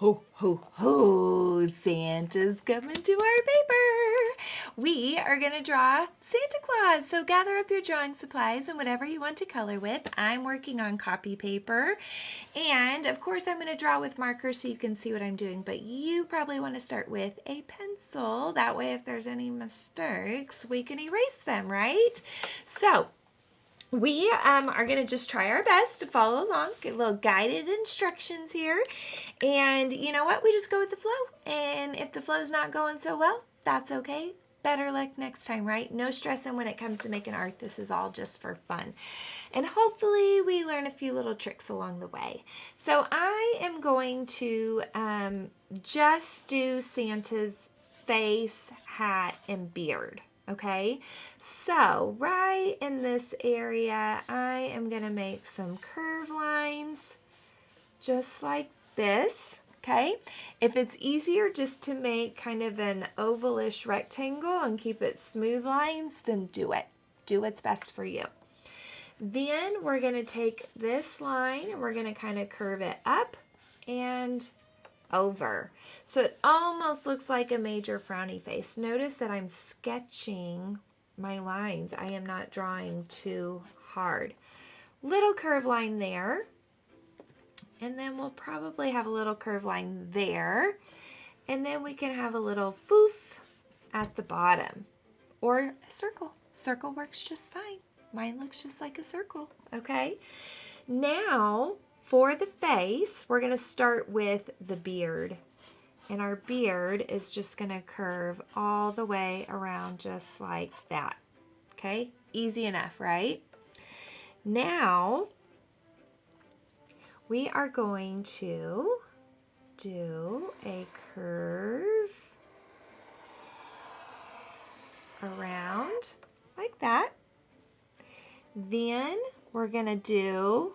Ho, ho, ho, Santa's coming to our paper. We are going to draw Santa Claus. So gather up your drawing supplies and whatever you want to color with. I'm working on copy paper. And of course I'm going to draw with markers so you can see what I'm doing. But you probably want to start with a pencil. That way if there's any mistakes, we can erase them, right? So we are going to just try our best to follow along, get a little guided instructions here. And you know what? We just go with the flow. And if the flow's not going so well, that's okay. Better luck next time, right? No stressing when it comes to making art. This is all just for fun. And hopefully we learn a few little tricks along the way. So I am going to just do Santa's face, hat, and beard. Okay, so right in this area, I am going to make some curve lines just like this. Okay, if it's easier just to make kind of an ovalish rectangle and keep it smooth lines, then do it. Do what's best for you. Then we're going to take this line and we're going to kind of curve it up and over. So it almost looks like a major frowny face. Notice that I'm sketching my lines. I am not drawing too hard. Little curve line there. And then we'll probably have a little curve line there. And then we can have a little foof at the bottom. Or a circle. Circle works just fine. Mine looks just like a circle. Okay. Now, for the face, we're going to start with the beard. And our beard is just going to curve all the way around just like that. Okay? Easy enough, right? Now, we are going to do a curve around like that. Then we're going to do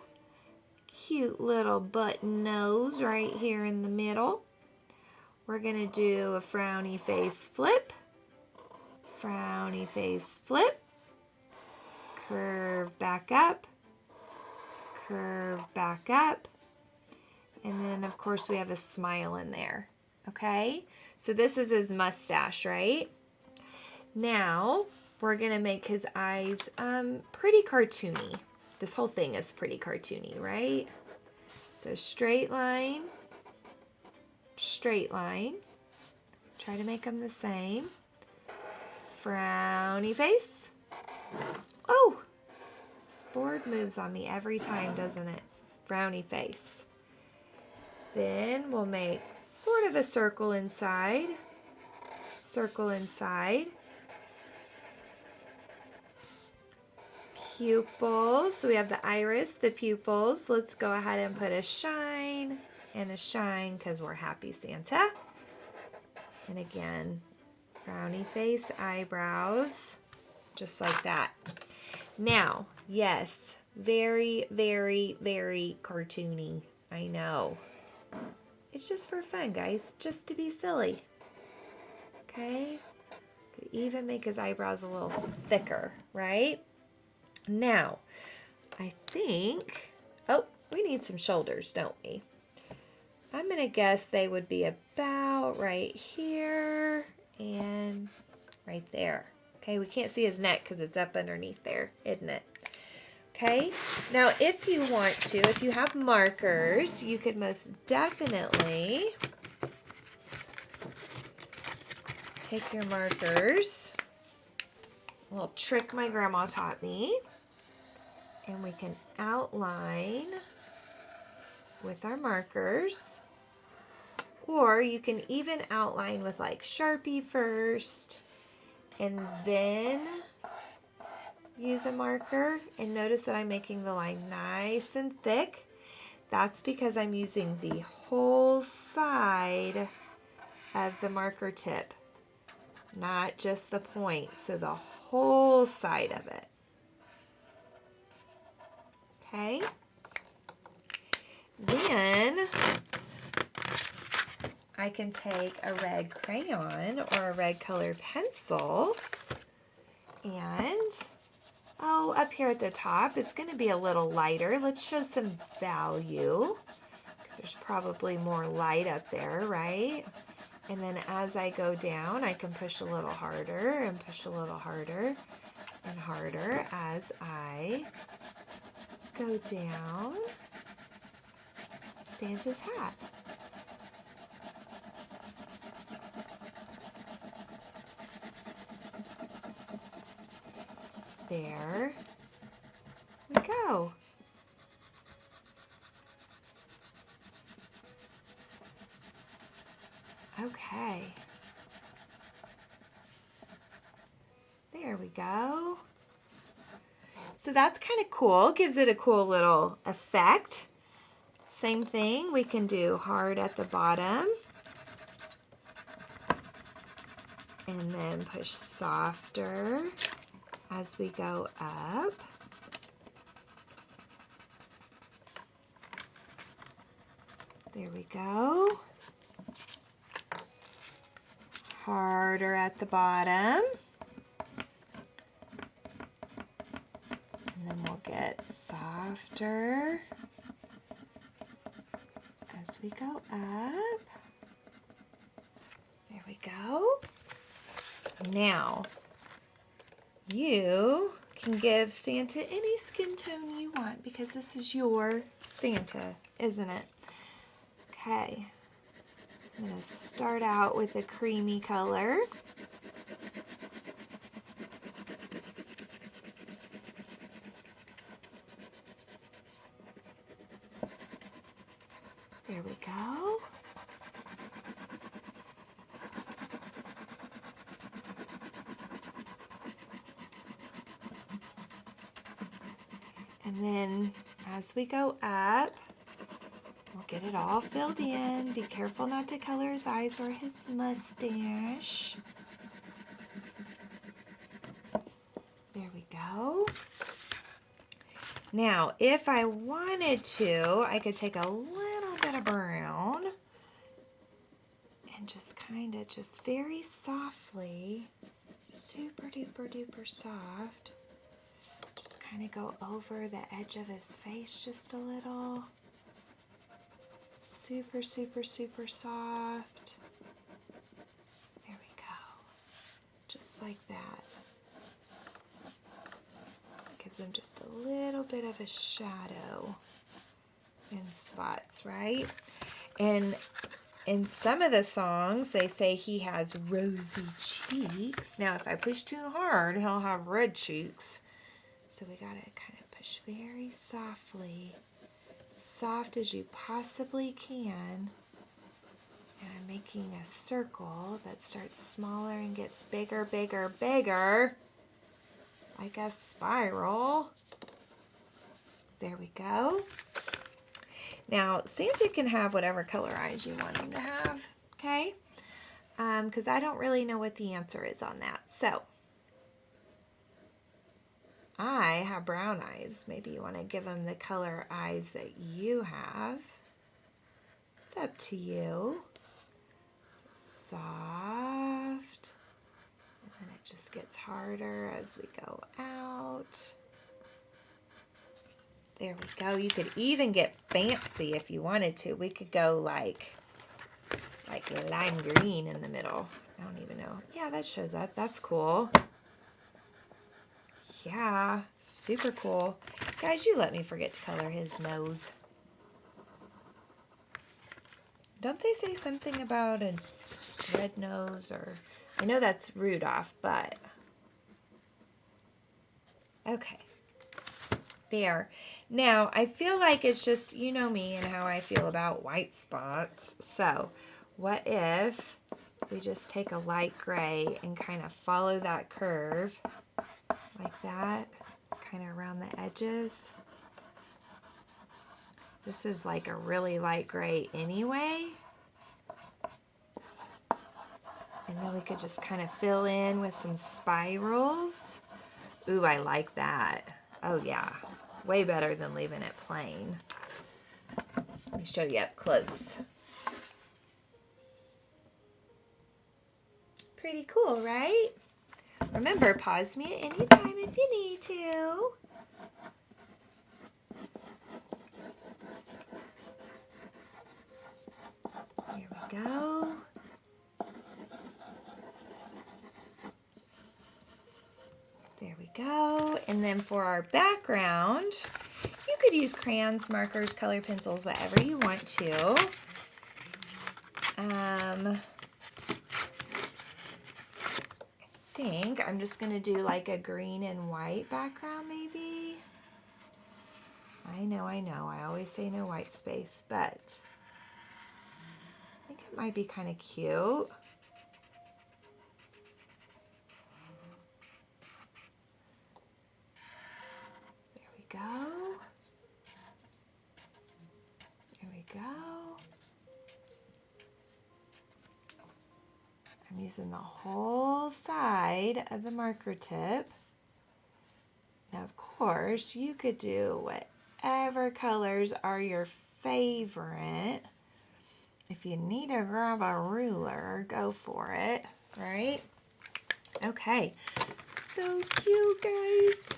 cute little button nose right here in the middle. We're going to do a frowny face flip, frowny face flip, curve back up, curve back up, and then of course we have a smile in there, okay? So this is his mustache, right? Now we're going to make his eyes pretty cartoony. This whole thing is pretty cartoony, right? So straight line, try to make them the same, frowny face. Oh, this board moves on me every time, doesn't it? Frowny face. Then we'll make sort of a circle inside, pupils. So we have the iris, the pupils. Let's go ahead and put a shine and a shine because we're happy Santa. And again, frowny face, eyebrows, just like that. Now, yes, very, very, very cartoony. I know. It's just for fun, guys, just to be silly. Okay? Could even make his eyebrows a little thicker, right? Now, I think, oh, we need some shoulders, don't we? I'm going to guess they would be about right here and right there. Okay, we can't see his neck because it's up underneath there, isn't it? Okay, now if you want to, if you have markers, you could most definitely take your markers, a little trick my grandma taught me, and we can outline with our markers, or you can even outline with like Sharpie first and then use a marker. And notice that I'm making the line nice and thick. That's because I'm using the whole side of the marker tip, not just the point, so the whole side of it. Okay? Then I can take a red crayon or a red colored pencil and, oh, up here at the top, it's going to be a little lighter. Let's show some value because There's probably more light up there, right? And then as I go down, I can push a little harder and push a little harder and harder as I go down Santa's hat. There we go. Okay. There we go. So that's kind of cool. Gives it a cool little effect. Same thing, we can do hard at the bottom. And then push softer as we go up. There we go. Harder at the bottom. And then we'll get softer as we go up. There we go. Now, you can give Santa any skin tone you want because this is your Santa, isn't it? Okay, I'm going to start out with a creamy color. There we go. And then as we go up, we'll get it all filled in. Be careful not to color his eyes or his mustache. There we go. Now, if I wanted to, I could take a little bit of brown and just kind of just very softly, super duper duper soft, just kind of go over the edge of his face just a little. Super, super, super soft. There we go. Just like that. Gives him just a little bit of a shadow in spots, right? And in some of the songs, they say he has rosy cheeks. Now, if I push too hard, he'll have red cheeks. So we gotta kind of push very softly, soft as you possibly can. And I'm making a circle that starts smaller and gets bigger, bigger, bigger, like a spiral. There we go. Now, Santa can have whatever color eyes you want him to have, okay? Because I don't really know what the answer is on that. So, I have brown eyes. Maybe you want to give him the color eyes that you have. It's up to you. Soft. And then it just gets harder as we go out. There we go. You could even get fancy if you wanted to. We could go like lime green in the middle. I don't even know. Yeah, that shows up. That's cool. Yeah, super cool. Guys, you let me forget to color his nose. Don't they say something about a red nose? Or I know that's Rudolph, but okay. There. Now, I feel like it's just, you know me and how I feel about white spots. So, what if we just take a light gray and kind of follow that curve like that, kind of around the edges. This is like a really light gray anyway. And then we could just kind of fill in with some spirals. Ooh, I like that. Oh yeah, way better than leaving it plain. Let me show you up close. Pretty cool, right? Remember, pause me at any time if you need to. go. There we go. And then for our background, you could use crayons, markers, color pencils, whatever you want to. I think I'm just going to do like a green and white background maybe. I know. I always say no white space, but I think it might be kind of cute. There we go. There we go. I'm using the whole side of the marker tip. Now, of course, you could do whatever colors are your favorite. If you need to grab a ruler, go for it, right? Okay, so cute, guys.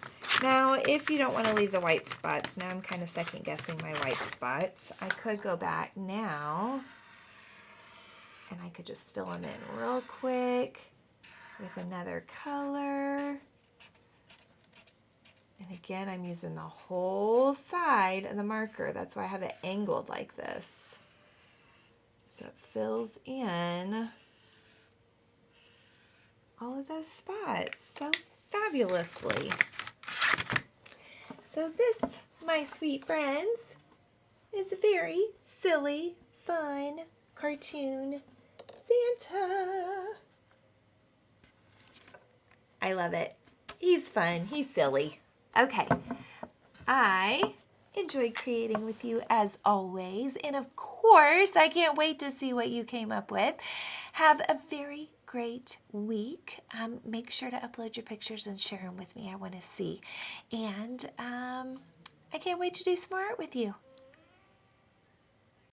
Now, if you don't want to leave the white spots, now I'm kind of second guessing my white spots. I could go back now and I could just fill them in real quick with another color. And again, I'm using the whole side of the marker. That's why I have it angled like this. So it fills in all of those spots so fabulously. So this, my sweet friends, is a very silly, fun cartoon Santa. I love it. He's fun. He's silly. Okay. I enjoyed creating with you as always. And of course, I can't wait to see what you came up with. Have a very great week. Make sure to upload your pictures and share them with me. I want to see. And I can't wait to do some more art with you.